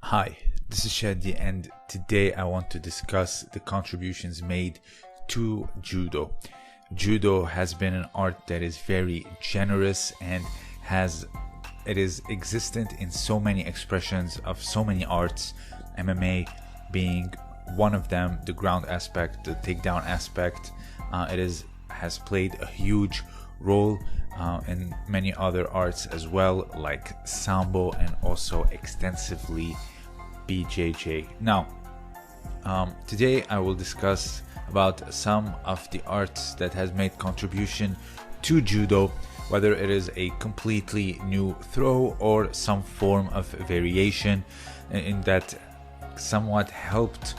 Hi, this is Shadi, and today I want to discuss the contributions made to Judo. Judo has been an art that is very generous and it is existent in so many expressions of so many arts, MMA being one of them. The ground aspect, the takedown aspect, has played a huge role in many other arts as well, like Sambo and also extensively BJJ. Now, today I will discuss about some of the arts that has made contribution to Judo, whether it is a completely new throw or some form of variation in that somewhat helped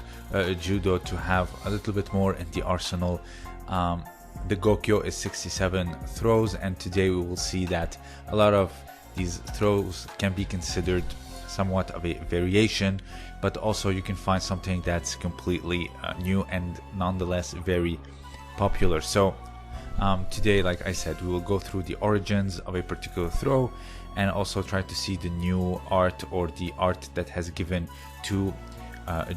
Judo to have a little bit more in the arsenal. The Gokyo is 67 throws, and today we will see that a lot of these throws can be considered somewhat of a variation, but also you can find something that's completely new and nonetheless very popular. So today, like I said, we will go through the origins of a particular throw and also try to see the new art or the art that has given to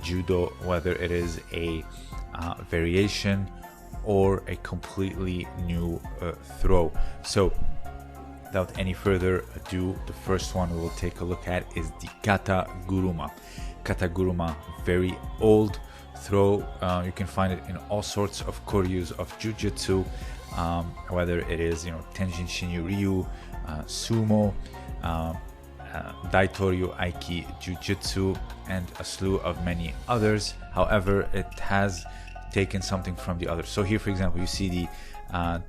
Judo, whether it is a variation or a completely new throw. So without any further ado, the first one we will take a look at is the Kataguruma. Kataguruma, very old throw. You can find it in all sorts of koryus of jujitsu, whether it is Tenjin Shinryu Ryu, sumo, Daitoryu Aiki Jiu-Jitsu, and a slew of many others. However, it has taken something from the others. So here, for example, you see the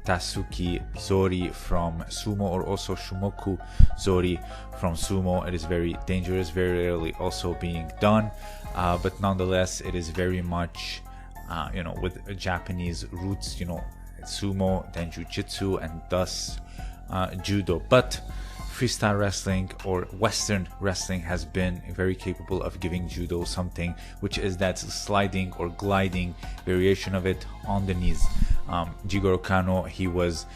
Tasuki Zori from sumo, or also Shumoku Zori from sumo. It is very dangerous, very rarely also being done, but nonetheless it is very much with Japanese roots, sumo, then jiu-jitsu, and thus judo. But freestyle wrestling or Western wrestling has been very capable of giving Judo something, which is that sliding or gliding variation of it on the knees. Jigoro Kano, he was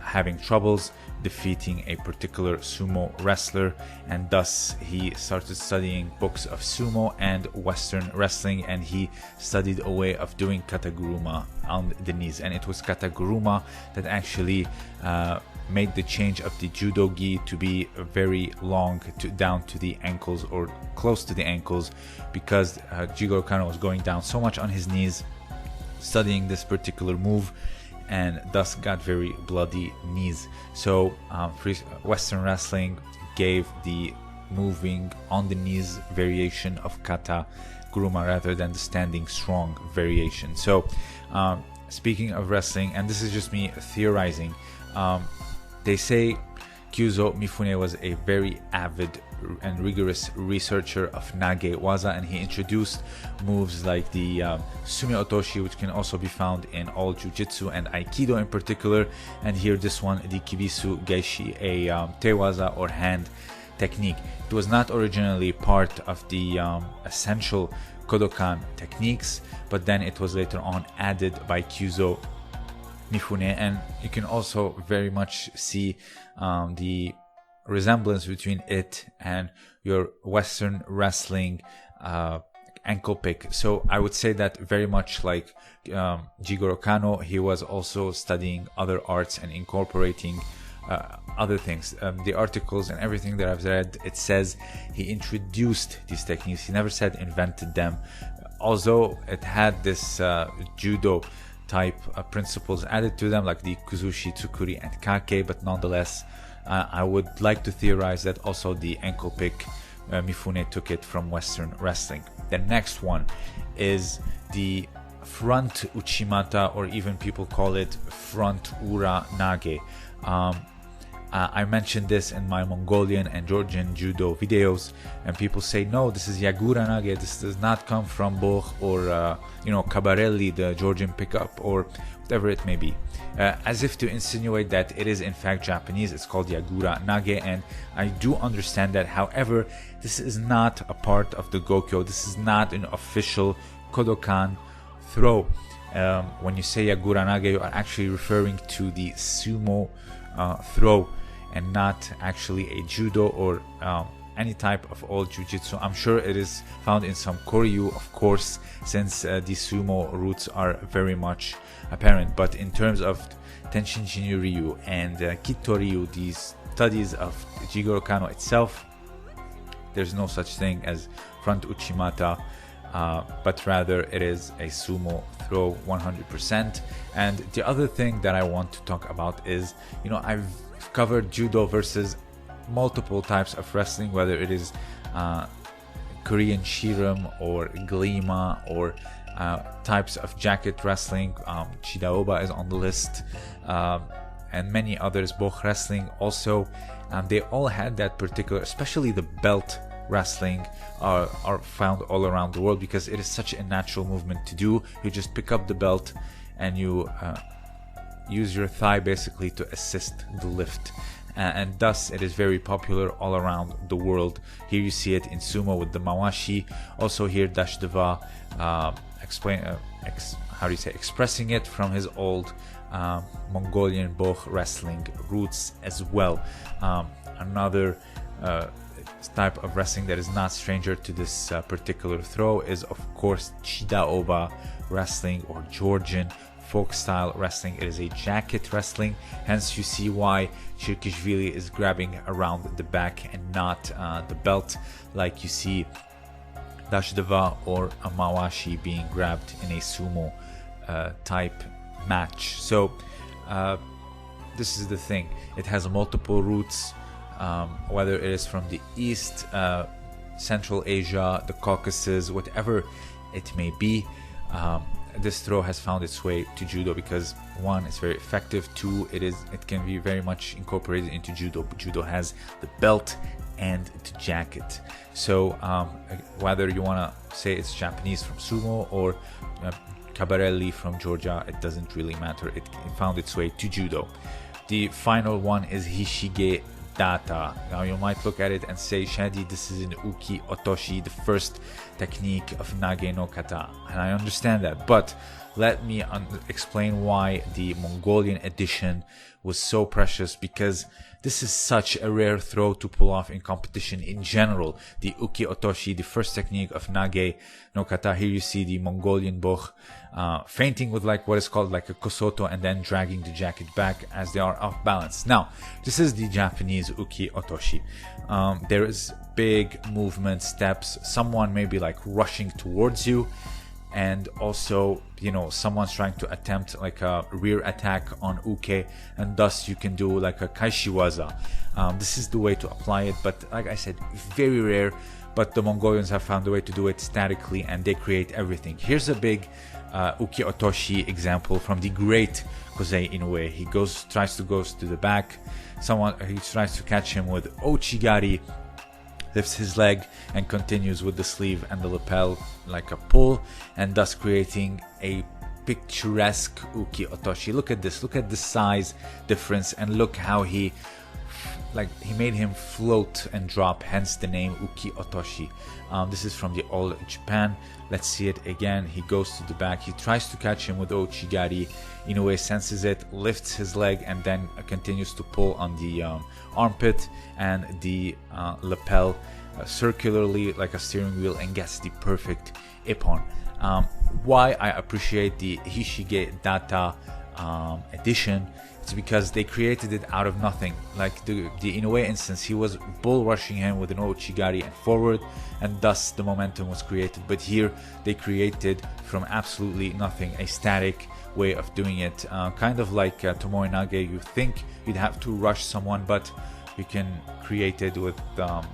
having troubles defeating a particular sumo wrestler, and thus he started studying books of sumo and Western wrestling, and he studied a way of doing Kataguruma on the knees. And it was Kataguruma that actually made the change of the judo gi to be very long, down to the ankles or close to the ankles, because Jigoro Kano was going down so much on his knees studying this particular move, and thus got very bloody knees. So Western wrestling gave the moving on the knees variation of Kataguruma rather than the standing strong variation. So speaking of wrestling, and this is just me theorizing, they say Kyuzo Mifune was a very avid and rigorous researcher of Nage Waza, and he introduced moves like the Sumi Otoshi, which can also be found in all Jiu-Jitsu and Aikido in particular, and here this one, the Kibisu Geishi, a Tewaza or hand technique. It was not originally part of the essential Kodokan techniques, but then it was later on added by Kyuzo Mifune, and you can also very much see the resemblance between it and your Western wrestling ankle pick. So I would say that very much like Jigoro Kano, he was also studying other arts and incorporating other things. The articles and everything that I've read, it says he introduced these techniques. He never said invented them, although it had this judo type principles added to them, like the kuzushi, tsukuri, and kake, but nonetheless I would like to theorize that also the ankle pick, Mifune took it from Western wrestling. The next one is the front uchimata, or even people call it front ura nage. I mentioned this in my Mongolian and Georgian judo videos, and people say, no, this is Yagura Nage, this does not come from Boch or Cabarelli, the Georgian pickup, or whatever it may be, as if to insinuate that it is in fact Japanese. It's called Yagura Nage, and I do understand that. However, this is not a part of the Gokyo. This is not an official Kodokan throw. When you say Yagura Nage, you are actually referring to the sumo throw, and not actually a judo or any type of old jiu-jitsu. I'm sure it is found in some koryu, of course, since the sumo roots are very much apparent. But in terms of Tenshin Jinryu and Kitoryu, these studies of Jigoro Kano itself, there's no such thing as front uchimata, but rather it is a sumo throw 100%. And the other thing that I want to talk about is, you know, I've covered judo versus multiple types of wrestling, whether it is Korean shirim or glima or types of jacket wrestling. Chidaoba is on the list, and many others, boch wrestling also. They all had that particular, especially the belt wrestling are found all around the world because it is such a natural movement to do. You just pick up the belt and you use your thigh basically to assist the lift, and thus it is very popular all around the world. Here you see it in sumo with the mawashi, also here Dashdeva expressing it from his old Mongolian boch wrestling roots as well. Another type of wrestling that is not stranger to this particular throw is of course Chidaoba wrestling or Georgian folk style wrestling. It is a jacket wrestling, hence you see why Chirkishvili is grabbing around the back and not the belt, like you see Dashdeva or a mawashi being grabbed in a sumo type match. So this is the thing, it has multiple roots, whether it is from the East, Central Asia, the Caucasus, whatever it may be. This throw has found its way to judo because one, it's very effective, two, it can be very much incorporated into judo. Judo has the belt and the jacket, so whether you want to say it's Japanese from sumo or Cabarelli from Georgia, it doesn't really matter. It found its way to judo. The final one is Hishige Data. Now you might look at it and say, Shadi, this is an Uki Otoshi, the first technique of Nage no Kata, and I understand that, but let me explain why the Mongolian edition was so precious, because this is such a rare throw to pull off in competition in general. The Uki Otoshi, the first technique of Nage no Kata. Here you see the Mongolian boch fainting with like what is called like a kosoto and then dragging the jacket back as they are off balance. Now, this is the Japanese Uki Otoshi. There is big movement, steps, someone may be like rushing towards you, and also, you know, someone's trying to attempt like a rear attack on uke, and thus you can do like a kaishiwaza. This is the way to apply it, but like I said, very rare, but the Mongolians have found a way to do it statically and they create everything. Here's a big Uki Otoshi example from the great Kosei Inoue. He tries to go to the back, he tries to catch him with Ochigari, lifts his leg and continues with the sleeve and the lapel like a pull, and thus creating a picturesque Uki Otoshi. Look at this, look at the size difference, and look how he made him float and drop, hence the name Uki Otoshi. This is from the old Japan. Let's see it again. He goes to the back, he tries to catch him with Ochigari. Inoue senses it, lifts his leg, and then continues to pull on the armpit and the lapel circularly like a steering wheel, and gets the perfect ippon. Why I appreciate the Hishige Data edition, it's because they created it out of nothing. Like the Inoue instance, he was bull rushing him with an Ochigari and forward, and thus the momentum was created. But here they created from absolutely nothing a static way of doing it, kind of like Tomoe Nage. You think you'd have to rush someone, but you can create it with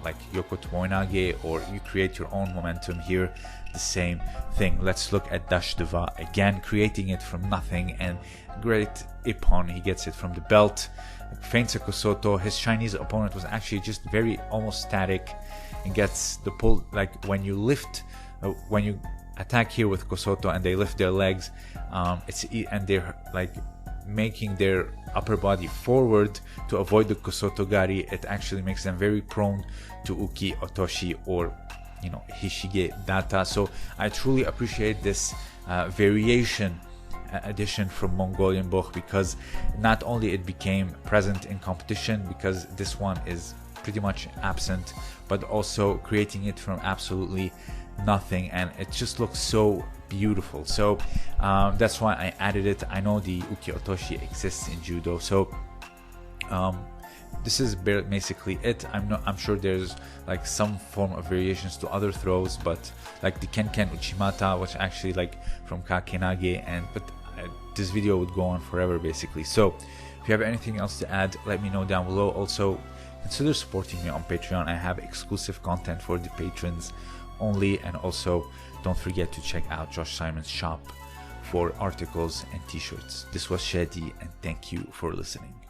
like Yoko Tomoe Nage, or you create your own momentum. Here the same thing. Let's look at Dashdeva again, creating it from nothing, and great ippon. He gets it from the belt, feints a kosoto. His Chinese opponent was actually just very almost static, and gets the pull. Like when you lift, when you attack here with kosoto and they lift their legs, and they're like making their upper body forward to avoid the kosoto gari, it actually makes them very prone to Uki Otoshi, or you know, Hishige Data. So I truly appreciate this variation addition from Mongolian boch, because not only it became present in competition, because this one is pretty much absent, but also creating it from absolutely nothing, and it just looks so beautiful. So that's why I added it. I know the uki otoshi exists in judo, so this is basically it. I'm sure there's like some form of variations to other throws, but like the ken uchimata, which actually like from kakenage, but this video would go on forever basically. So if you have anything else to add, let me know down below. Also, consider supporting me on Patreon. I have exclusive content for the patrons only, and also don't forget to check out Josh Simon's shop for articles and t-shirts. This was Shadi, and thank you for listening.